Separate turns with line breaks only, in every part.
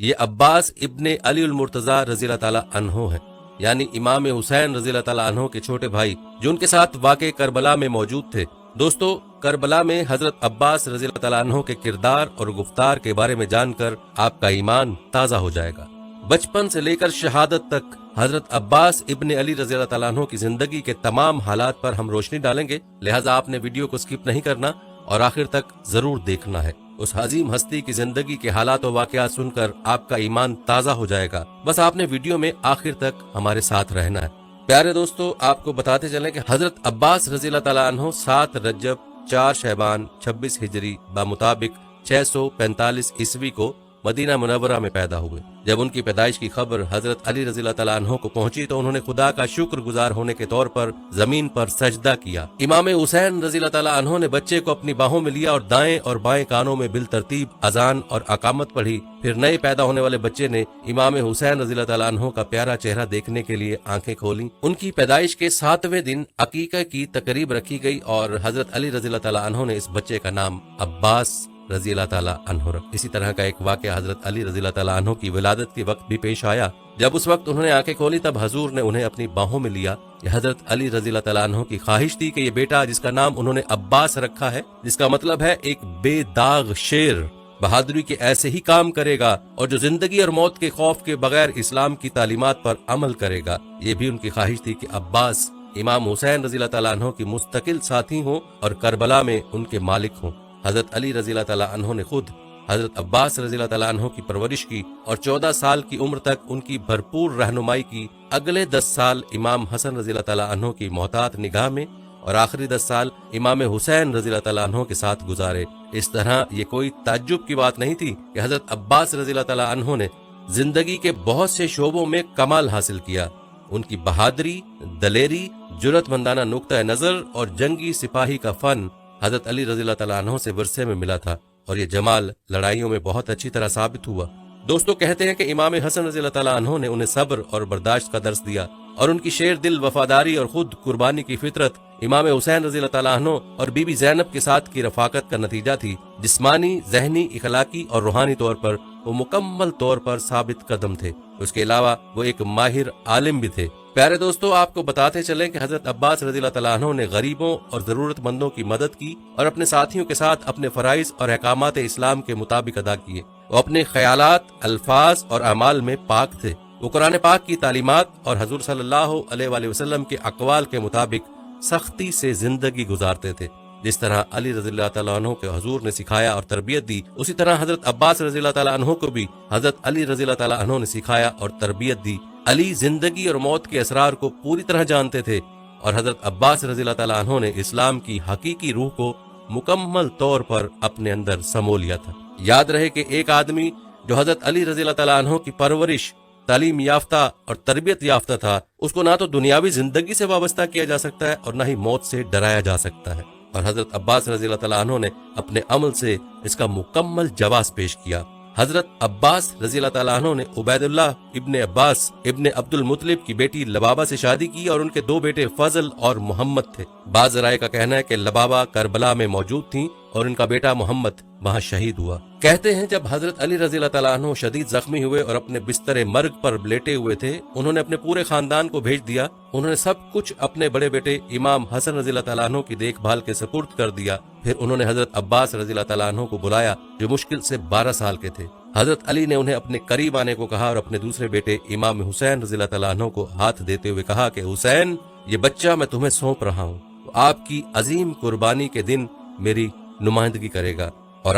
یہ عباس ابن علی المرتضی رضی اللہ تعالیٰ عنہ ہیں، یعنی امام حسین رضی اللہ تعالیٰ عنہ کے چھوٹے بھائی، جو ان کے ساتھ واقع کربلا میں موجود تھے۔ دوستو، کربلا میں حضرت عباس رضی اللہ تعالیٰ عنہ کے کردار اور گفتار کے بارے میں جان کر آپ کا ایمان تازہ ہو جائے گا۔ بچپن سے لے کر شہادت تک حضرت عباس ابن علی رضی اللہ تعالیٰ عنہ کی زندگی کے تمام حالات پر ہم روشنی ڈالیں گے، لہٰذا آپ نے ویڈیو کو سکپ نہیں کرنا اور آخر تک ضرور دیکھنا ہے۔ اس عظیم ہستی کی زندگی کے حالات و واقعات سن کر آپ کا ایمان تازہ ہو جائے گا، بس آپ نے ویڈیو میں آخر تک ہمارے ساتھ رہنا ہے۔ پیارے دوستو، آپ کو بتاتے چلیں کہ حضرت عباس رضی اللہ تعالیٰ عنہ 7 رجب 4 شعبان 26 ہجری بمطابق 645 عیسوی کو مدینہ منورہ میں پیدا ہوئے۔ جب ان کی پیدائش کی خبر حضرت علی رضی اللہ تعالیٰ عنہ کو پہنچی تو انہوں نے خدا کا شکر گزار ہونے کے طور پر زمین پر سجدہ کیا۔ امام حسین رضی اللہ تعالیٰ عنہ نے بچے کو اپنی باہوں میں لیا اور دائیں اور بائیں کانوں میں بالترتیب اذان اور اقامت پڑھی۔ پھر نئے پیدا ہونے والے بچے نے امام حسین رضی اللہ تعالیٰ عنہ کا پیارا چہرہ دیکھنے کے لیے آنکھیں کھولیں۔ ان کی پیدائش کے 7ویں دن عقیقہ کی تقریب رکھی گئی اور حضرت علی رضی اللہ تعالیٰ عنہ نے اس بچے کا نام عباس رضی اللہ تعالیٰ عنہ رکھ۔ اسی طرح کا ایک واقعہ حضرت علی رضی اللہ تعالیٰ عنہ کی ولادت کے وقت بھی پیش آیا۔ جب اس وقت انہوں نے آنکھیں کھولی تب حضور نے انہیں اپنی باہوں میں لیا۔ یہ حضرت علی رضی اللہ تعالیٰ عنہ کی خواہش تھی کہ یہ بیٹا جس کا نام انہوں نے عباس رکھا ہے، جس کا مطلب ہے ایک بے داغ شیر، بہادری کے ایسے ہی کام کرے گا اور جو زندگی اور موت کے خوف کے بغیر اسلام کی تعلیمات پر عمل کرے گا۔ یہ بھی ان کی خواہش تھی کہ عباس امام حسین رضی اللہ تعالیٰ عنہ کی مستقل ساتھی ہوں اور کربلا میں ان کے مالک ہوں۔ حضرت علی رضی اللہ تعالیٰ عنہ نے خود حضرت عباس رضی اللہ تعالیٰ عنہ کی پرورش کی اور 14 سال کی عمر تک ان کی بھرپور رہنمائی کی۔ اگلے 10 سال امام حسن رضی اللہ تعالیٰ عنہ کی محتاط نگاہ میں اور آخری 10 سال امام حسین رضی اللہ تعالیٰ عنہ کے ساتھ گزارے۔ اس طرح یہ کوئی تعجب کی بات نہیں تھی کہ حضرت عباس رضی اللہ تعالیٰ عنہ نے زندگی کے بہت سے شعبوں میں کمال حاصل کیا۔ ان کی بہادری، دلیری، جرأت مندانہ نقطہ نظر اور جنگی سپاہی کا فن حضرت علی رضی اللہ تعالیٰ عنہ سے ورثے میں ملا تھا اور یہ جمال لڑائیوں میں بہت اچھی طرح ثابت ہوا۔ دوستو، کہتے ہیں کہ امام حسن رضی اللہ تعالیٰ عنہ نے انہیں صبر اور برداشت کا درس دیا اور ان کی شیر دل وفاداری اور خود قربانی کی فطرت امام حسین رضی اللہ تعالیٰ عنہ اور بی بی زینب کے ساتھ کی رفاقت کا نتیجہ تھی۔ جسمانی، ذہنی، اخلاقی اور روحانی طور پر وہ مکمل طور پر ثابت قدم تھے۔ اس کے علاوہ وہ ایک ماہر عالم بھی تھے۔ پیارے دوستو، آپ کو بتاتے چلیں کہ حضرت عباس رضی اللہ تعالیٰ عنہ نے غریبوں اور ضرورت مندوں کی مدد کی اور اپنے ساتھیوں کے ساتھ اپنے فرائض اور احکامات اسلام کے مطابق ادا کیے۔ وہ اپنے خیالات، الفاظ اور اعمال میں پاک تھے۔ وہ قرآن پاک کی تعلیمات اور حضور صلی اللہ علیہ وآلہ وسلم کے اقوال کے مطابق سختی سے زندگی گزارتے تھے۔ جس طرح علی رضی اللہ تعالیٰ عنہ کے حضور نے سکھایا اور تربیت دی، اسی طرح حضرت عباس رضی اللہ تعالیٰ عنہ کو بھی حضرت علی رضی اللہ تعالیٰ عنہ نے سکھایا اور تربیت دی۔ علی زندگی اور موت کے اسرار کو پوری طرح جانتے تھے اور حضرت عباس رضی اللہ تعالیٰ عنہ نے اسلام کی حقیقی روح کو مکمل طور پر اپنے اندر سمو لیا تھا۔ یاد رہے کہ ایک آدمی جو حضرت علی رضی اللہ تعالیٰ عنہ کی پرورش، تعلیم یافتہ اور تربیت یافتہ تھا، اس کو نہ تو دنیاوی زندگی سے وابستہ کیا جا سکتا ہے اور نہ ہی موت سے ڈرایا جا سکتا ہے، اور حضرت عباس رضی اللہ تعالیٰ عنہ نے اپنے عمل سے اس کا مکمل جواز پیش کیا۔ حضرت عباس رضی اللہ تعالیٰ عنہ نے عبید اللہ ابن عباس ابن عبد المطلب کی بیٹی لبابہ سے شادی کی اور ان کے 2 بیٹے فضل اور محمد تھے۔ بعض ذرائع کا کہنا ہے کہ لبابہ کربلا میں موجود تھیں اور ان کا بیٹا محمد وہاں شہید ہوا۔ کہتے ہیں جب حضرت علی رضی اللہ تعالیٰ عنہ شدید زخمی ہوئے اور اپنے بستر مرگ پر لیٹے ہوئے تھے، انہوں نے اپنے پورے خاندان کو بھیج دیا۔ انہوں نے سب کچھ اپنے بڑے بیٹے امام حسن رضی اللہ تعالیٰ عنہ کی دیکھ بھال کے سپرد کر دیا۔ پھر انہوں نے حضرت عباس رضی اللہ تعالیٰ عنہ کو بلایا جو مشکل سے 12 سال کے تھے۔ حضرت علی نے انہیں اپنے قریب آنے کو کہا اور اپنے دوسرے بیٹے امام حسین رضی اللہ تعالیٰ عنہ کو ہاتھ دیتے ہوئے کہا کہ حسین، یہ بچہ میں تمہیں سونپ رہا ہوں، آپ کی عظیم قربانی کے دن میری نمائندگی کرے گا اور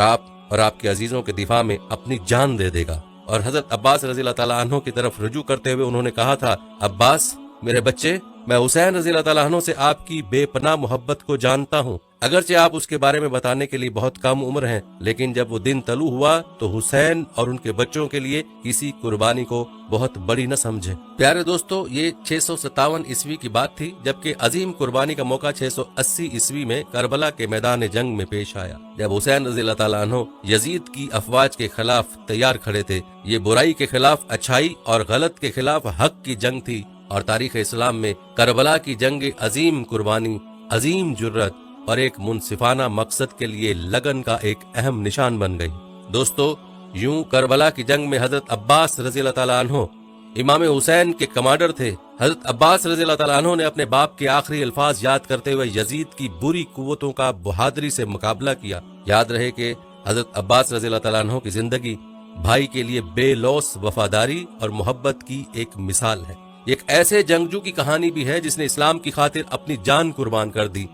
آپ کے عزیزوں کے دفاع میں اپنی جان دے دے گا۔ اور حضرت عباس رضی اللہ تعالیٰ عنہ کی طرف رجوع کرتے ہوئے انہوں نے کہا تھا، عباس میرے بچے، میں حسین رضی اللہ تعالیٰ عنہ سے آپ کی بے پناہ محبت کو جانتا ہوں، اگرچہ آپ اس کے بارے میں بتانے کے لیے بہت کم عمر ہیں، لیکن جب وہ دن طلوع ہوا تو حسین اور ان کے بچوں کے لیے کسی قربانی کو بہت بڑی نہ سمجھیں۔ پیارے دوستو، یہ 657 عیسوی کی بات تھی، جبکہ عظیم قربانی کا موقع 680 عیسوی میں کربلا کے میدان جنگ میں پیش آیا، جب حسین رضی اللہ تعالیٰ عنہ یزید کی افواج کے خلاف تیار کھڑے تھے۔ یہ برائی کے خلاف اچھائی اور غلط کے خلاف حق کی جنگ تھی، اور تاریخ اسلام میں کربلا کی جنگ عظیم قربانی، عظیم جرأت اور ایک منصفانہ مقصد کے لیے لگن کا ایک اہم نشان بن گئی۔ دوستو، यूं करबला की जंग में हजरत अब्बास रजी अल्लाह ताला अन्हो इमाम हुसैन के कमांडर थे। हजरत अब्बास रजी अल्लाह ताला अन्हो ने अपने बाप के आखिरी अल्फाज याद करते हुए यजीद की बुरी कुव्वतों का बहादुरी से मुकाबला किया। याद रहे कि हजरत अब्बास रजी अल्लाह ताला अन्हो की जिंदगी भाई के लिए बेलौस वफादारी और मोहब्बत की एक मिसाल है। एक ऐसे जंगजू की कहानी भी है जिसने इस्लाम की खातिर अपनी जान कुर्बान कर दी,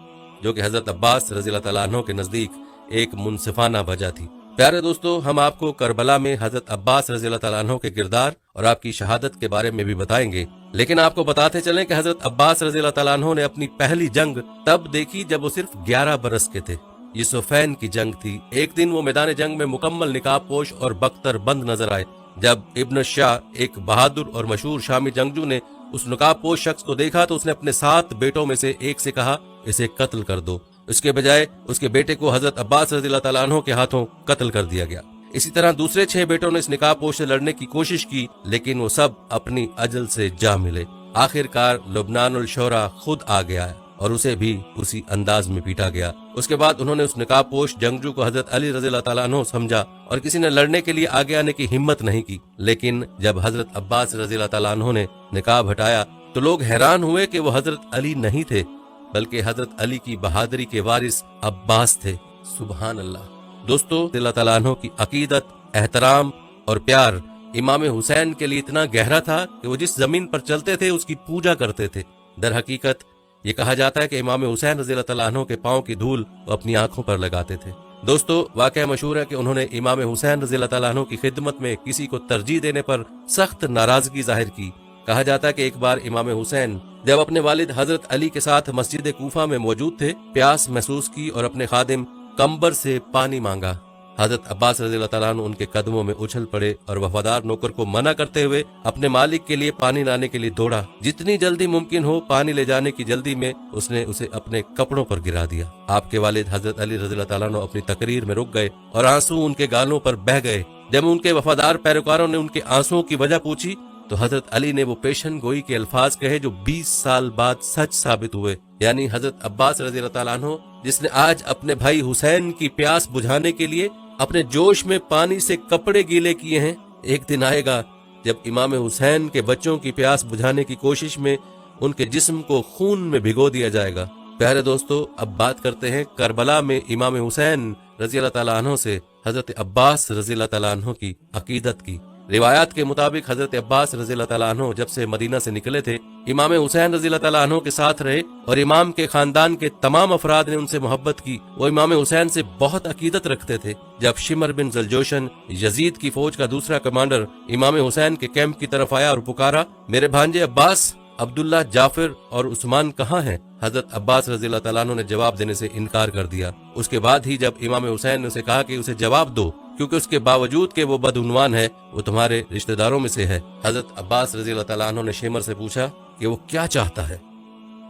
जो कि हजरत अब्बास रजी अल्लाह ताला अन्हो के नजदीक एक मुनसिफाना वजह थी। प्यारे दोस्तों, हम आपको करबला में हजरत अब्बास रजी अल्लाह ताला अन्हो के किरदार और आपकी शहादत के बारे में भी बताएंगे, लेकिन आपको बताते चलें कि हजरत अब्बास रजी अल्लाह ताला अन्हो ने अपनी पहली जंग तब देखी जब वो सिर्फ 11 बरस के थे। ये सुफैन की जंग थी। एक दिन वो मैदान जंग में मुकम्मल निकाब पोश और बख्तर बंद नजर आए। जब इब्न शाह, एक बहादुर और मशहूर शामी जंगजू, ने उस नकाब पोश शख्स को देखा तो उसने अपने 7 बेटों में से एक से कहा, इसे कत्ल कर दो। इसके बजाय उसके बेटे को हजरत अब्बास रज़ी अल्लाह तआला अन्हु के हाथों कत्ल कर दिया गया। इसी तरह दूसरे 6 बेटों ने इस निकाब पोश से लड़ने की कोशिश की, लेकिन वो सब अपनी अजल से जा मिले। आखिरकार लुबनानुल शोरा खुद आ गया और उसे भी उसी अंदाज में पीटा गया। उसके बाद उन्होंने उस निकाब पोश जंगजू को हजरत अली रज़ी अल्लाह तआला अन्हु समझा और किसी ने लड़ने के लिए आगे आने की हिम्मत नहीं की। लेकिन जब हजरत अब्बास रज़ी अल्लाह तआला अन्हु ने निकाब हटाया तो लोग हैरान हुए कि वो हजरत अली नहीं थे, बल्कि हजरत अली की बहादुरी के वारिस अब्बास थे। सुभान अल्लाह। दोस्तों, अल्लाह तआला अन्हु की अकीदत, एहतराम और प्यार इमाम हुसैन के लिए इतना गहरा था कि वो जिस जमीन पर चलते थे उसकी पूजा करते थे। दर हकीकत ये कहा जाता है कि इमाम हुसैन रज़ी अल्लाह तआला अन्हु के पांव की धूल वो अपनी आंखों पर लगाते थे। दोस्तों, वाकया मशहूर है कि उन्होंने इमाम हुसैन रज़ी अल्लाह तआला अन्हु की खिदमत में किसी को तरजीह देने पर सख्त नाराजगी जाहिर की। कहा जाता है कि एक बार इमाम हुसैन जब अपने वालिद हजरत अली के साथ मस्जिद कूफा में मौजूद थे, प्यास महसूस की और अपने खादिम कंबर से पानी मांगा। हजरत अब्बास रज़ी अल्लाह तआला अन्हु उनके कदमों में उछल पड़े और वफादार नौकर को मना करते हुए अपने मालिक के लिए पानी लाने के लिए दौड़ा। जितनी जल्दी मुमकिन हो पानी ले जाने की जल्दी में उसने उसे अपने कपड़ों पर गिरा दिया। आपके वालिद हजरत अली रज़ी अल्लाह तआला अन्हु अपनी तकरीर में रुक गए और आंसू उनके गालों पर बह गए। जब उनके वफादार पैरोकारों ने उनके आंसुओं की वजह पूछी तो हजरत अली ने वो पेशन गोई के अल्फाज कहे जो 20 साल बाद सच साबित हुए। यानी हजरत अब्बास रज़ी अल्लाह तआला अन्हु, जिसने आज अपने भाई हुसैन की प्यास बुझाने के लिए अपने जोश में पानी से कपड़े गीले किए हैं, एक दिन आएगा जब इमाम हुसैन के बच्चों की प्यास बुझाने की कोशिश में उनके जिस्म को खून में भिगो दिया जाएगा। प्यारे दोस्तों, अब बात करते हैं करबला में इमाम हुसैन रज़ी अल्लाह तआला अन्हु से हजरत अब्बास रज़ी अल्लाह तआला अन्हु की अकीदत की। रिवायात के मुताबिक हजरत अब्बास रज़ी अल्लाह तआला अन्हु जब से मदीना से निकले थे, इमाम हुसैन रज़ी अल्लाह तआला अन्हु के साथ रहे और इमाम के खानदान के तमाम अफराद ने उनसे मोहब्बत की। वो इमाम हुसैन से बहुत अकीदत रखते थे। जब शिमर बिन जलजोशन, यजीद की फौज का दूसरा कमांडर, इमाम हुसैन के कैंप की तरफ आया और पुकारा, मेरे भांजे अब्बास, अब्दुल्ला, जाफिर और उस्मान कहाँ हैं? हजरत अब्बास रज़ी अल्लाह तआला अन्हु ने जवाब देने से इनकार कर दिया। उसके बाद ही जब इमाम हुसैन ने उसे कहा कि उसे जवाब दो, क्योंकि उसके बावजूद के वो बदउनवान है, वो तुम्हारे रिश्तेदारों में से है। हजरत अब्बास रज़ी अल्लाह तआला अन्हु ने शिमर से पूछा कि वो क्या चाहता है।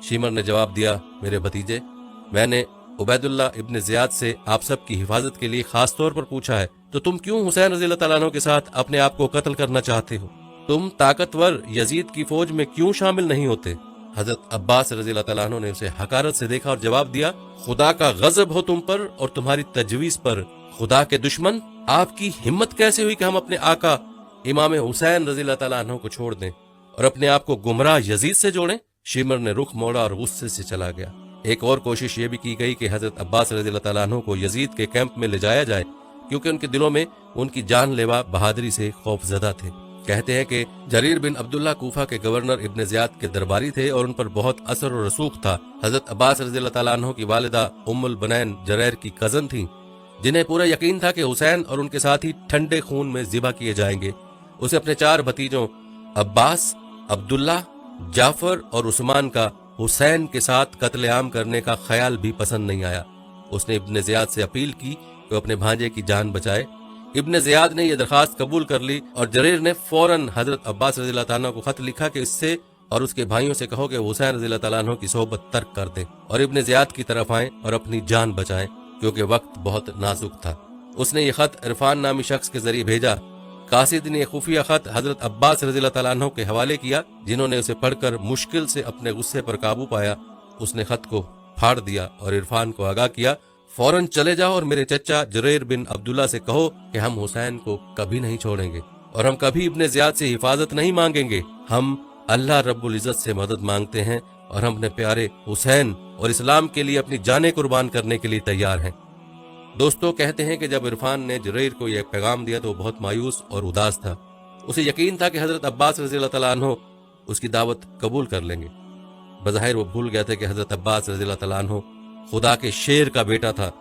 शिमर ने जवाब दिया, मेरे भतीजे, मैंने उबैदुल्ला इब्न ज़ियाद से आप सब की हिफाजत के लिए खास तौर पर पूछा है, तो तुम क्यों हुसैन रज़ी अल्लाह तआला अन्हु के साथ अपने आप को कत्ल करना चाहते हो? तुम ताकतवर यजीद की फौज में क्यों शामिल नहीं होते? हजरत अब्बास रज़ी अल्लाह तआला अन्हु ने उसे हकारत से देखा और जवाब दिया, खुदा का गजब हो तुम पर और तुम्हारी तजवीज पर। खुदा के दुश्मन, आपकी हिम्मत कैसे हुई कि हम अपने आका इमाम हुसैन रज़ी अल्लाह तआला अन्हु को छोड़ दें और अपने आप को गुमराह यजीद से जोड़ें? शिमर ने रुख मोड़ा और गुस्से से चला गया। एक और कोशिश ये भी की गई कि हजरत अब्बास रज़ी अल्लाह तआला अन्हु को यजीद के कैंप में ले जाया जाए, क्योंकि उनके दिलों में उनकी जानलेवा बहादुरी से खौफजदा थे। कहते हैं कि जरीर बिन अब्दुल्ला कूफा के गवर्नर इब्न ज़ियाद के दरबारी थे और उन पर बहुत असर और रसूख था। हजरत अब्बास रज़ी अल्लाह तआला अन्हु की वालिदा उम्मुल बनैन जरैर की कजन थी, जिन्हें पूरा यकीन था कि हुसैन और उनके साथी ठंडे खून में ज़िबा किए जाएंगे। उसे अपने 4 भतीजों अब्बास, अब्दुल्ला, जाफर और उस्मान का हुसैन के साथ कत्लेआम करने का ख्याल भी पसंद नहीं आया। उसने इब्न ज़ियाद से अपील की कि अपने भांजे की जान बचाए। इब्न ज़ियाद ने यह दरखास्त कबूल कर ली और जरीर ने फौरन हजरत अब्बास रज़ी अल्लाह तआला को खत लिखा कि इससे और उसके भाइयों से कहो कि हुसैन रज़ी अल्लाह तआला अन्हु की सोहबत तर्क कर दें और इब्न ज़ियाद की तरफ आएं और अपनी जान बचाएं, क्योंकि वक्त बहुत नाजुक था। उसने ये खत इरफान नामी शख्स के जरिए भेजा। कासिद ने खुफिया खत हजरत अब्बास रज़ी अल्लाह तआला अन्हु के हवाले किया, जिन्होंने उसे पढ़कर मुश्किल से अपने गुस्से पर काबू पाया। उसने खत को फाड़ दिया और इरफान को आगाह किया फौरन चले जाओ और मेरे चचा जुरैर बिन अब्दुल्ला से कहो कि हम हुसैन को कभी नहीं छोड़ेंगे और हम कभी इब्ने ज़ियाद से हिफाजत नहीं मांगेंगे। हम अल्लाह रब्बुल इज़्ज़त से मदद मांगते हैं और हम अपने प्यारे हुसैन और इस्लाम के लिए अपनी जानें कुर्बान करने के लिए तैयार हैं। दोस्तों, कहते हैं कि जब इरफान ने जुरैर को यह पैगाम दिया तो वो बहुत मायूस और उदास था। उसे यकीन था कि हजरत अब्बास रज़ियल्लाहु तआला अन्हु उसकी दावत कबूल कर लेंगे। बज़ाहिर वो भूल गया था कि हजरत अब्बास रज़ियल्लाहु तआला अन्हु खुदा के शेर का बेटा था,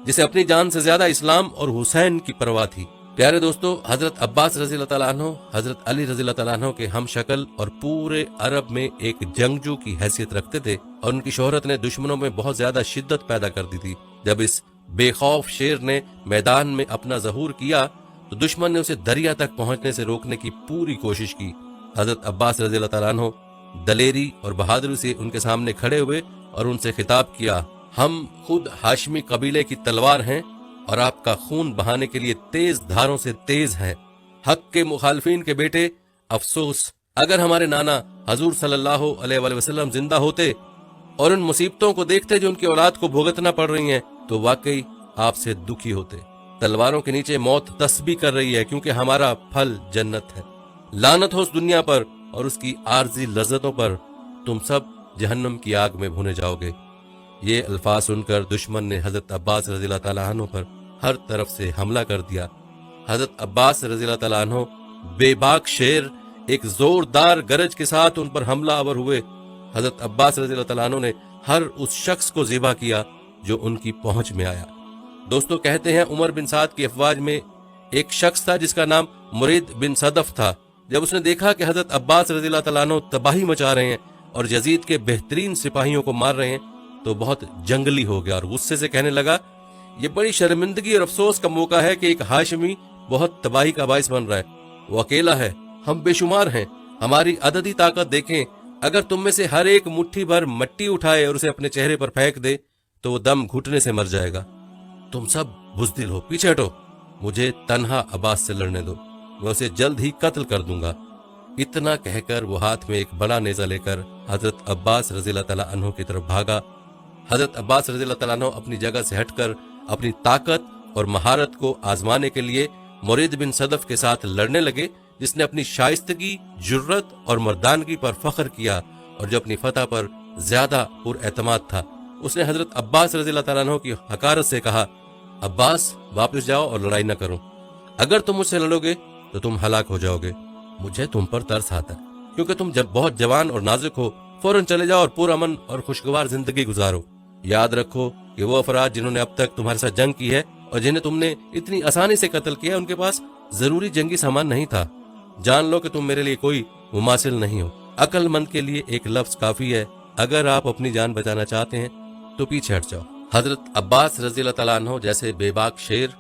जिसे अपनी जान से ज्यादा इस्लाम और हुसैन की परवाह थी। प्यारे दोस्तों, हजरत अब्बास रज़ियल्लाहु तआला अन्हु हजरत अली रज़ियल्लाहु तआला अन्हु के हम शक्ल और पूरे अरब में एक जंगजू की हैसियत रखते थे और उनकी शोहरत ने दुश्मनों में बहुत ज्यादा शिद्दत पैदा कर दी थी। जब इस बेखौफ शेर ने मैदान में अपना ज़हूर किया तो दुश्मन ने उसे दरिया तक पहुंचने से रोकने की पूरी कोशिश की। हजरत अब्बास रज़ियल्लाहु तआला अन्हु दलेरी और बहादुरी से उनके सामने खड़े हुए और उनसे खिताब किया, हम खुद हाशमी कबीले की तलवार हैं और आपका खून बहाने के लिए तेज धारों से तेज हैं। हक के मुखालफिन के बेटे, अफसोस अगर हमारे नाना हजूर सल्लल्लाहु अलैहि वसल्लम जिंदा होते और उन मुसीबतों को देखते जो उनकी औलाद को भुगतना पड़ रही हैं तो वाकई आपसे दुखी होते। तलवारों के नीचे मौत तस्बीह कर रही है क्योंकि हमारा फल जन्नत है। लानत हो उस दुनिया पर और उसकी आर्जी लज्जतों पर, तुम सब जहन्नम की आग में भुने जाओगे। ये अल्फाज सुनकर दुश्मन ने हजरत अब्बास रज़ियल्लाहु तआला अन्हु पर हर तरफ से हमला कर दिया। हजरत अब्बास रज़ियल्लाहु तआला अन्हु बेबाक शेर एक जोरदार गरज के साथ उन पर हमला आवर हुए। हजरत अब्बास रज़ियल्लाहु तआला अन्हु ने हर उस शख्स को ज़िबा किया जो उनकी पहुंच में आया। दोस्तों, कहते हैं उमर बिन साद की अफवाज में एक शख्स था जिसका नाम मुरीद बिन सदफ था। जब उसने देखा कि हजरत अब्बास रज़ियल्लाहु तआला अन्हु तबाही मचा रहे हैं और यजीद के बेहतरीन सिपाहियों को मार रहे हैं तो बहुत जंगली हो गया और गुस्से से कहने लगा, ये बड़ी शर्मिंदगी और अफसोस का मौका है कि एक हाशमी बहुत तबाही का बाइस बन रहा है। वो अकेला है, हम बेशुमार हैं, हमारी अददी ताकत देखें। अगर तुम में से हर एक मुट्ठी भर मिट्टी उठाए और उसे अपने चेहरे पर फेंक दे तो वो दम घुटने से मर जाएगा। तुम सब बुज़दिल हो, पीछे हटो, मुझे तन्हा अब्बास से लड़ने दो, मैं उसे जल्द ही कत्ल कर दूंगा। इतना कहकर वो हाथ में एक बड़ा नेजा लेकर हजरत अब्बास रज़ियल्लाहु तआला अन्हु की तरफ भागा। हजरत अब्बास रज़ियल्लाहु तआला अन्हु अपनी जगह से हटकर अपनी ताकत और महारत को आजमाने के लिए मुरीद बिन सदफ के साथ लड़ने लगे, जिसने अपनी शाइस्तगी, जुर्रत और मर्दानगी पर फख्र किया और जो अपनी फतह पर ज्यादा पुरएतमाद था। उसने हजरत अब्बास रज़ियल्लाहु तआला अन्हु की हकारत से कहा, अब्बास वापस जाओ और लड़ाई न करो, अगर तुम मुझसे लड़ोगे तो तुम हलाक हो जाओगे। मुझे तुम पर तरस आता है क्योंकि तुम जब बहुत जवान और नाजुक हो। फौरन चले जाओ और पुरअमन और खुशगवार जिंदगी गुजारो। याद रखो कि वो अफराद जिन्होंने अब तक तुम्हारे साथ जंग की है और जिन्हें तुमने इतनी आसानी से कत्ल किया, उनके पास जरूरी जंगी सामान नहीं था। जान लो कि तुम मेरे लिए कोई मुमासिल नहीं हो। अक्लमंद के लिए एक लफ्ज काफी है, अगर आप अपनी जान बचाना चाहते हैं तो पीछे हट जाओ। हजरत अब्बास रज़ियल्लाहु तआला अन्हु जैसे बेबाक शेर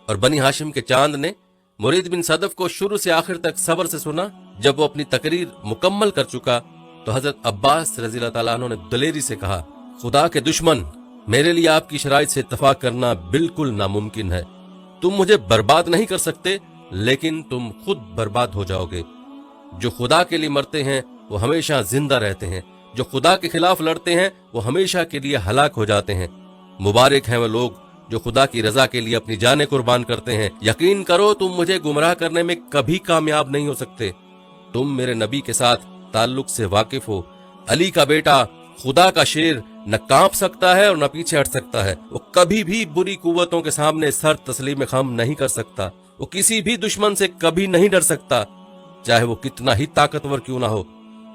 और बनी हाशिम के चांद ने मुरीद बिन सदफ को शुरू से आखिर तक सब्र से सुना। जब वो अपनी तकरीर मुकम्मल कर चुका तो हजरत अब्बास रज़ियल्लाहु तआला अन्हु ने दलेरी से कहा, खुदा के दुश्मन, मेरे लिए आपकी शराइत से इत्तफाक करना बिल्कुल नामुमकिन है। तुम मुझे बर्बाद नहीं कर सकते, लेकिन तुम खुद बर्बाद हो जाओगे। जो खुदा के लिए मरते हैं वो हमेशा जिंदा रहते हैं, जो खुदा के खिलाफ लड़ते हैं वो हमेशा के लिए हलाक हो जाते हैं। मुबारक हैं वो लोग जो खुदा की रजा के लिए अपनी जानें कुर्बान करते हैं। यकीन करो तुम मुझे गुमराह करने में कभी कामयाब नहीं हो सकते। तुम मेरे नबी के साथ ताल्लुक से वाकिफ हो। अली का बेटा, खुदा का शेर, न कांप सकता है और न पीछे हट सकता है। वो कभी भी बुरी कुव्वतों के सामने सर तस्लीम खम नहीं कर सकता। वो किसी भी दुश्मन से कभी नहीं डर सकता, चाहे वो कितना ही ताकतवर क्यों ना हो।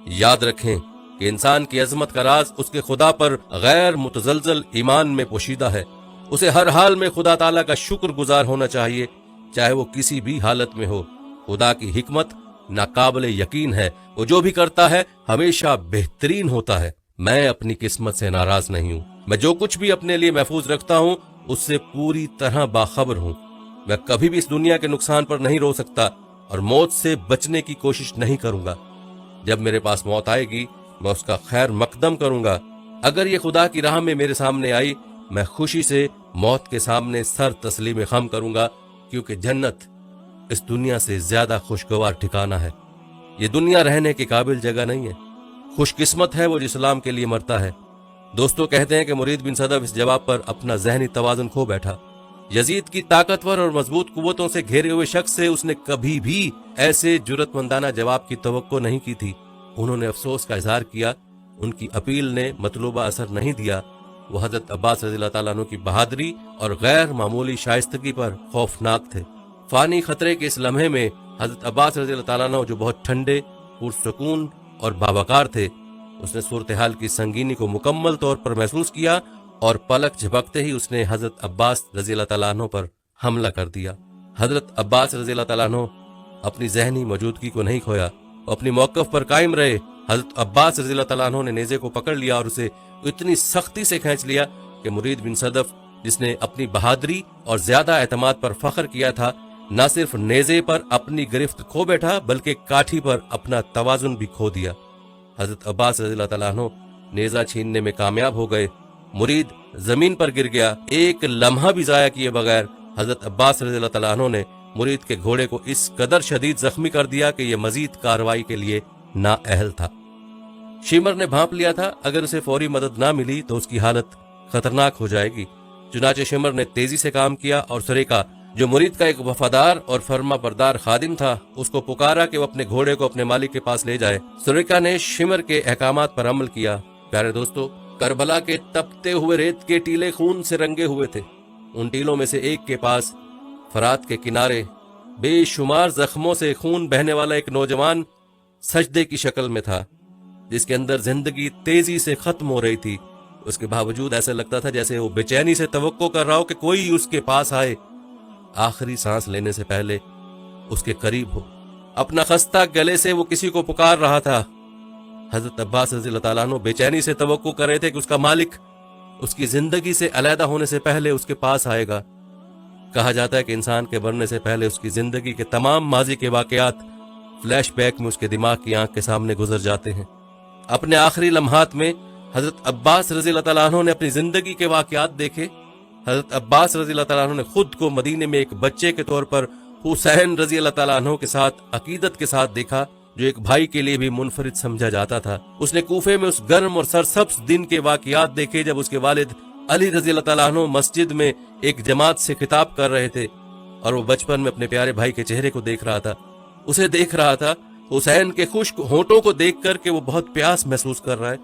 याद रखें कि इंसान की अजमत का राज उसके खुदा पर गैर मुतजलजल ईमान में पोशीदा है। उसे हर हाल में खुदा ताला का शुक्र गुजार होना चाहिए, चाहे वो किसी भी हालत में हो। खुदा की हिकमत नाकाबिल यकीन है, वो जो भी करता है हमेशा बेहतरीन होता है। मैं अपनी किस्मत से नाराज नहीं हूँ। मैं जो कुछ भी अपने लिए महफूज रखता हूँ उससे पूरी तरह बाखबर हूँ। मैं कभी भी इस दुनिया के नुकसान पर नहीं रो सकता और मौत से बचने की कोशिश नहीं करूंगा। जब मेरे पास मौत आएगी मैं उसका खैर मकदम करूंगा। अगर ये खुदा की राह में मेरे सामने आई, मैं खुशी से मौत के सामने सर तस्लीम खम करूंगा, क्योंकि जन्नत इस दुनिया से ज्यादा खुशगवार ठिकाना है। ये दुनिया रहने के काबिल जगह नहीं है। खुशकिस्मत है वो जो इस्लाम के लिए मरता है। दोस्तों कहते हैं कि मुरीद बिन सदफ इस जवाब पर अपना जहनी तवाजुन खो बैठा। यजीद की ताकतवर और मजबूत कुव्वतों से घेरे हुए शख्स से उसने कभी भी ऐसे जुर्रतमंदाना जवाब की तवक्को नहीं की थी। उन्होंने अफसोस का इजहार किया। उनकी अपील ने मतलूबा असर नहीं दिया। वो हजरत अब्बास रज़ी अल्लाह तआला अन्हु की बहादुरी और गैर मामूली शाइस्तगी पर खौफनाक थे। फानी खतरे के इस लम्हे में हजरत अब्बास रज़ी अल्लाह तआला अन्हु जो बहुत ठंडे, पुरसुकून और बावकार थे, उसने सूरत हाल की संगीनी को मुकम्मल तौर पर महसूस किया और पलक झपकते ही उसने हजरत अब्बास रज़ी अल्लाह तआला अन्हु पर हमला कर दिया। हजरत अब्बास रज़ी अल्लाह तआला अन्हु अपनी जहनी मौजूदगी को नहीं खोया, अपनी मौक़िफ़ पर कायम रहे। हजरत अब्बास रज़ी अल्लाह तआला अन्हु ने नेज़े को पकड़ लिया और उसे इतनी सख्ती से खींच लिया कि मुरीद बिन सदफ, जिसने अपनी बहादुरी और ज्यादा एतमाद पर फख्र किया था, न सिर्फ नेज़े पर अपनी गिरफ्त खो बैठा बल्कि काठी पर अपना तवाजुन भी खो दिया। हजरत अब्बास रज़ी अल्लाह तआला अन्हु नेज़ा छीनने में कामयाब हो गए। मुरीद जमीन पर गिर गया। एक लम्हा भी जाया किए बगैर हजरत अब्बास रज़ी अल्लाह तआला अन्हु ने मुरीद के घोड़े को इस कदर शदीद जख्मी कर दिया कि यह मजीद कार्रवाई के लिए नाअहल था। शिमर ने भांप लिया था अगर उसे फौरी मदद ना मिली तो उसकी हालत खतरनाक हो जाएगी। चुनाचे शिमर ने तेजी से काम किया और सुरेका, जो मुरीद का एक वफादार और फर्मा बरदार खादिम था, उसको पुकारा कि वो अपने घोड़े को अपने मालिक के पास ले जाए। सुरेका ने शिमर के अहकामात पर अमल किया। प्यारे दोस्तों, करबला के तपते हुए रेत के टीले खून से रंगे हुए थे। उन टीलों में से एक के पास फरात के किनारे बेशुमार जख्मों से खून बहने वाला एक नौजवान सजदे की शक्ल में था, जिसके अंदर जिंदगी तेजी से खत्म हो रही थी। उसके बावजूद ऐसा लगता था जैसे वो बेचैनी से तवक्को कर रहा हो कि कोई उसके पास आए, आखिरी सांस लेने से पहले उसके करीब हो। अपना खस्ता गले से वो किसी को पुकार रहा था। हजरत अब्बास रज़ी अल्लाह तआला अन्हु बेचैनी से तवक्को कर रहे थे कि उसका मालिक उसकी जिंदगी से अलहदा होने से पहले उसके पास आएगा। कहा जाता है कि इंसान के मरने से पहले उसकी जिंदगी के तमाम माजी के वाकयात फ्लैशबैक में उसके दिमाग की आंख के सामने गुजर जाते हैं। अपने आखिरी लम्हात में हजरत अब्बास रज़ी अल्लाह तआला अन्हु ने अपनी जिंदगी के वाकयात देखे। हजरत अब्बास रज़ी अल्लाह तआला अन्हु ने खुद को मदीने में एक बच्चे के तौर पर हुसैन रज़ी अल्लाह तआला अन्हु के साथ अकीदत के साथ देखा, जो एक भाई के लिए भी मुनफरिद समझा जाता था। उसने कूफे में उस गर्म और सरसब्ज दिन के वाकयात देखे जब उसके वालिद अली रज़ी अल्लाह तआला अन्हु मस्जिद में एक जमात से खिताब कर रहे थे और वो बचपन में अपने प्यारे भाई के चेहरे को देख रहा था। उसे देख रहा था हुसैन के खुश्क होंठों को देख कर के वो बहुत प्यास महसूस कर रहा है।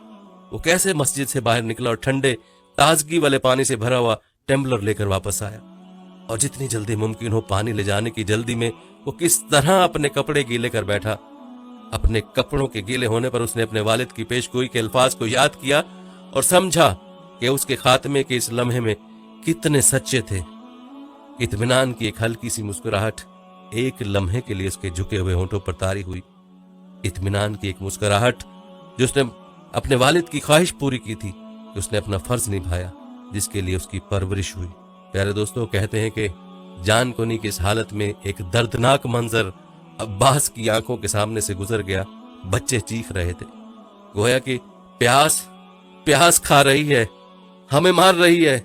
वो कैसे मस्जिद से बाहर निकला और ठंडे ताजगी वाले पानी से भरा हुआ टेम्बलर लेकर वापस आया, और जितनी जल्दी मुमकिन हो पानी ले जाने की जल्दी में वो किस तरह अपने कपड़े गीले कर बैठा। अपने कपड़ों के गीले होने पर उसने अपने वालिद की पेशगोई के अल्फाज को याद किया और समझा कि उसके खात्मे के इस लम्हे में कितने सच्चे थे। इत्मीनान की एक हल्की सी मुस्कुराहट एक लम्हे के लिए उसके झुके हुए होंठों पर तारी हुई। इत्मीनान की एक मुस्कुराहट जो उसने अपने वालिद की ख्वाहिश पूरी की थी कि उसने अपना फर्ज निभाया जिसके लिए उसकी परवरिश हुई। प्यारे दोस्तों, कहते हैं कि जान कोनी की इस हालत में एक दर्दनाक मंजर अब्बास की आंखों के सामने से गुजर गया। बच्चे चीख रहे थे, गोया कि प्यास प्यास खा रही है, हमें मार रही है।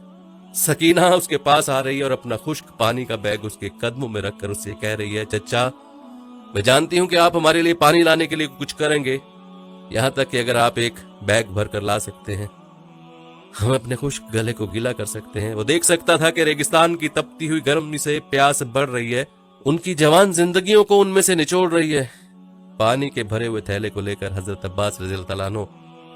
सकीना उसके पास आ रही है और अपना खुश्क पानी का बैग उसके कदमों में रखकर उससे कह रही है, चचा मैं जानती हूं कि आप हमारे लिए पानी लाने के लिए कुछ करेंगे, यहां तक कि अगर आप एक बैग भर कर ला सकते हैं, हम अपने खुश्क गले को गीला कर सकते हैं। वो देख सकता था कि रेगिस्तान की तपती हुई गर्मी से प्यास बढ़ रही है, उनकी जवान जिंदगियों को उनमें से निचोड़ रही है। पानी के भरे हुए थैले को लेकर हजरत अब्बास रज़ी अल्लाह तआला अन्हु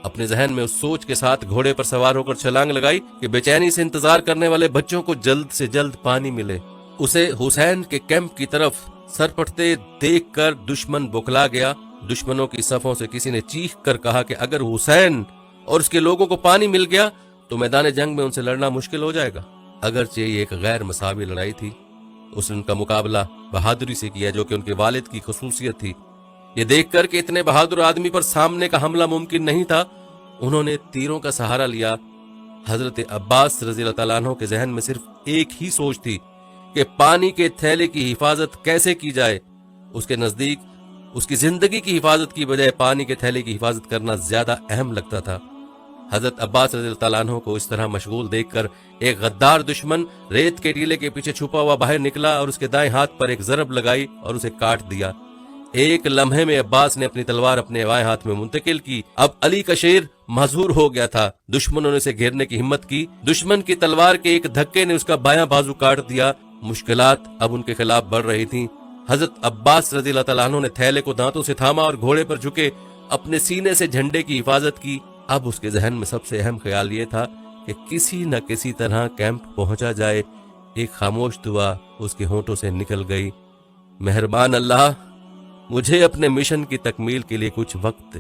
अपने जहन में उस सोच के साथ घोड़े पर सवार होकर छलांग लगाई कि बेचैनी से इंतजार करने वाले बच्चों को जल्द से जल्द पानी मिले। उसे हुसैन के कैंप की तरफ सरपटते देखकर दुश्मन बुखला गया। दुश्मनों की सफों से किसी ने चीख कर कहा कि अगर हुसैन और उसके लोगों को पानी मिल गया तो मैदान जंग में उनसे लड़ना मुश्किल हो जाएगा। अगरचे ये एक गैर मसावी लड़ाई थी, उसने उनका मुकाबला बहादुरी से किया जो कि उनके वालिद की खुसूसियत थी। ये देखकर कि इतने बहादुर आदमी पर सामने का हमला मुमकिन नहीं था, उन्होंने तीरों का सहारा लिया। हजरत अब्बास रज़ी अल्लाह तआला अन्हु के जहन में सिर्फ एक ही सोच थी कि पानी के थैले की हिफाजत कैसे की जाए। उसके नजदीक उसकी जिंदगी की हिफाजत की बजाय पानी के थैले की हिफाजत करना ज्यादा अहम लगता था। हजरत अब्बास रज़ी अल्लाह तआला अन्हु को इस तरह मशगूल देखकर एक गद्दार दुश्मन रेत के टीले के पीछे छुपा हुआ बाहर निकला और उसके दाएं हाथ पर एक जरब लगाई और उसे काट दिया। एक लम्हे में अब्बास ने अपनी तलवार अपने बाएं हाथ में मुंतकिल की। अब अली का शेर معذور ہو گیا تھا۔ دشمنوں نے اسے گھیرنے کی ہمت کی، دشمن کی تلوار کے ایک دھکے نے اس کا بایاں بازو کاٹ دیا۔ مشکلات اب ان کے خلاف بڑھ رہی تھیں۔ حضرت عباس رضی اللہ تعالیٰ عنہ نے تھیلے کو دانتوں سے تھاما اور گھوڑے پر جھکے اپنے سینے سے جھنڈے کی حفاظت کی۔ اب اس کے ذہن میں سب سے اہم خیال یہ تھا کہ کسی نہ کسی طرح کیمپ پہنچا جائے۔ ایک خاموش دعا اس کے ہونٹوں سے نکل گئی، مہربان اللہ، مجھے اپنے مشن کی تکمیل کے لیے کچھ وقت دے۔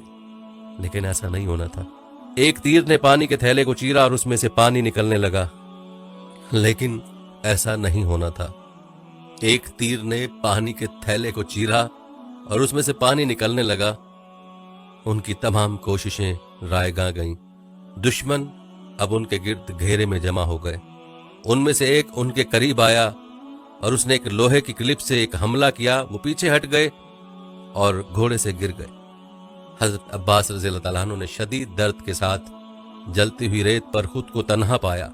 لیکن ایسا نہیں ہونا تھا۔ ایک تیر نے پانی کے تھیلے کو چیرا اور اس میں سے پانی نکلنے لگا، لیکن ایسا نہیں ہونا تھا۔ ایک تیر نے پانی کے تھیلے کو چیرا اور اس میں سے پانی نکلنے لگا۔ ان کی تمام کوششیں رائے گاں گئیں۔ دشمن اب ان کے گرد گھیرے میں جمع ہو گئے۔ ان میں سے ایک ان کے قریب آیا اور اس نے ایک لوہے کی کلپ سے ایک حملہ کیا۔ وہ پیچھے ہٹ گئے اور گھوڑے سے گر گئے۔ حضرت عباس رضی اللہ تعالیٰ عنہ نے شدید درد کے ساتھ جلتی ہوئی ریت پر خود کو تنہا پایا۔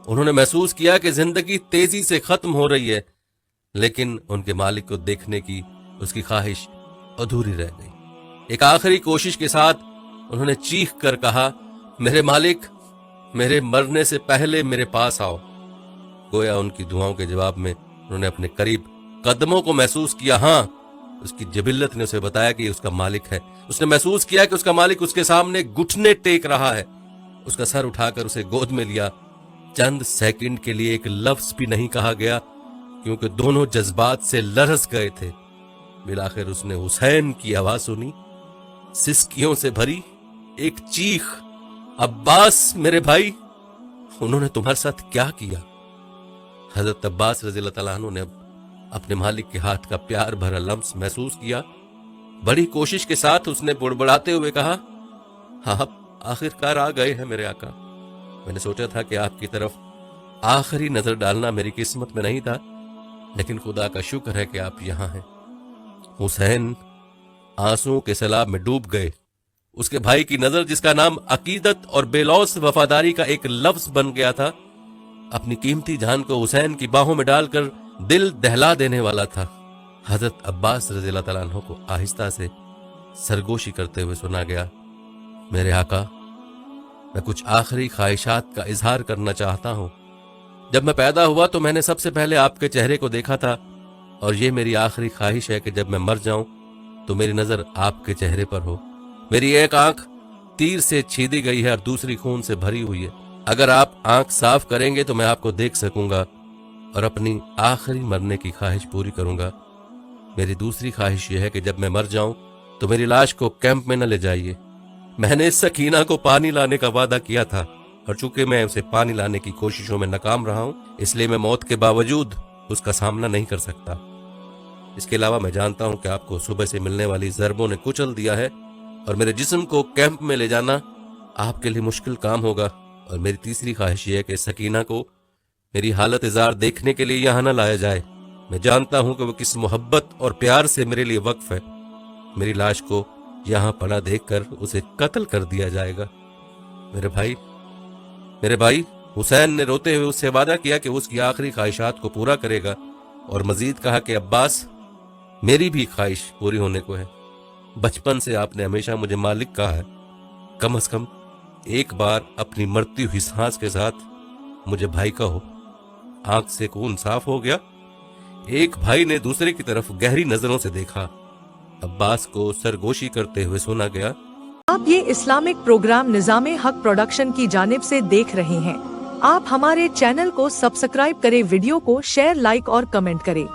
انہوں نے محسوس کیا کہ زندگی تیزی سے ختم ہو رہی ہے، لیکن ان کے مالک کو دیکھنے کی اس کی خواہش ادھوری رہ گئی۔ ایک آخری کوشش کے ساتھ انہوں نے چیخ کر کہا، میرے مالک، میرے مرنے سے پہلے میرے پاس آؤ۔ گویا ان کی دعاؤں کے جواب میں انہوں نے اپنے قریب قدموں کو محسوس کیا۔ ہاں، اس کی جبلت نے اسے بتایا کہ یہ اس کا مالک ہے۔ اس نے محسوس کیا کہ اس کا مالک اس کے سامنے گھٹنے ٹیک رہا ہے۔ اس کا سر اٹھا کر اسے گود میں لیا۔ چند سیکنڈ کے لیے ایک لفظ بھی نہیں کہا گیا، کیونکہ دونوں جذبات سے لرز گئے تھے۔ بالآخر اس نے حسین کی آواز سنی، سسکیوں سے بھری ایک چیخ، عباس میرے بھائی، انہوں نے تمہارے ساتھ کیا کیا؟ حضرت عباس رضی اللہ تعالیٰ عنہ نے اپنے مالک کے ہاتھ کا پیار بھرا لمس محسوس کیا۔ بڑی کوشش کے ساتھ اس نے بڑبڑاتے ہوئے کہا، آپ آخرکار آ گئے ہیں میرے آقا۔ میں نے سوچا تھا کہ آپ کی طرف آخری نظر ڈالنا میری قسمت میں نہیں تھا، لیکن خدا کا شکر ہے کہ آپ یہاں ہیں۔ حسین آنسوؤں کے سیلاب میں ڈوب گئے۔ اس کے بھائی کی نظر، جس کا نام عقیدت اور بے لوث وفاداری کا ایک لفظ بن گیا تھا، اپنی قیمتی جان کو حسین کی باہوں میں ڈال کر دل دہلا دینے والا تھا۔ حضرت عباس رضی اللہ تعالیٰ عنہ کو آہستہ سے سرگوشی کرتے ہوئے سنا گیا، میرے آقا، میں کچھ آخری خواہشات کا اظہار کرنا چاہتا ہوں۔ جب میں پیدا ہوا تو میں نے سب سے پہلے آپ کے چہرے کو دیکھا تھا، اور یہ میری آخری خواہش ہے کہ جب میں مر جاؤں تو میری نظر آپ کے چہرے پر ہو۔ میری ایک آنکھ تیر سے چھیدی گئی ہے اور دوسری خون سے بھری ہوئی ہے۔ اگر آپ آنکھ صاف کریں گے تو میں آپ کو دیکھ سکوں گا اور اپنی آخری مرنے کی خواہش پوری کروں گا۔ میری دوسری خواہش یہ ہے کہ جب میں مر جاؤں تو میری لاش کو کیمپ میں نہ لے جائیے۔ میں نے سکینہ کو پانی لانے کا وعدہ کیا تھا، اور چونکہ میں اسے پانی لانے کی کوششوں میں ناکام رہا ہوں، اس لیے میں موت کے باوجود اس کا سامنا نہیں کر سکتا۔ اس کے علاوہ میں جانتا ہوں کہ آپ کو صبح سے ملنے والی ضربوں نے کچل دیا ہے، اور میرے جسم کو کیمپ میں لے جانا آپ کے لیے مشکل کام ہوگا۔ اور میری تیسری خواہش یہ ہے کہ سکینہ کو میری حالت زار دیکھنے کے لیے یہاں نہ لایا جائے۔ میں جانتا ہوں کہ وہ کس محبت اور پیار سے میرے لیے وقف ہے۔ میری لاش کو یہاں پڑا دیکھ کر اسے قتل کر دیا جائے گا۔ میرے بھائی حسین نے روتے ہوئے اس سے وعدہ کیا کہ اس کی آخری خواہشات کو پورا کرے گا، اور مزید کہا کہ عباس، میری بھی خواہش پوری ہونے کو ہے۔ بچپن سے آپ نے ہمیشہ مجھے مالک کہا ہے، کم از کم ایک بار اپنی مرتی ہوئی سانس کے ساتھ مجھے بھائی کہو۔ آنکھ سے خون صاف ہو گیا۔ ایک بھائی نے دوسرے کی طرف گہری نظروں سے دیکھا۔ عباس کو سرگوشی کرتے ہوئے سنا گیا،
آپ یہ اسلامک پروگرام نظام حق پروڈکشن کی جانب سے دیکھ رہے ہیں۔ آپ ہمارے چینل کو سبسکرائب کریں، ویڈیو کو شیئر، لائک اور کمنٹ کریں۔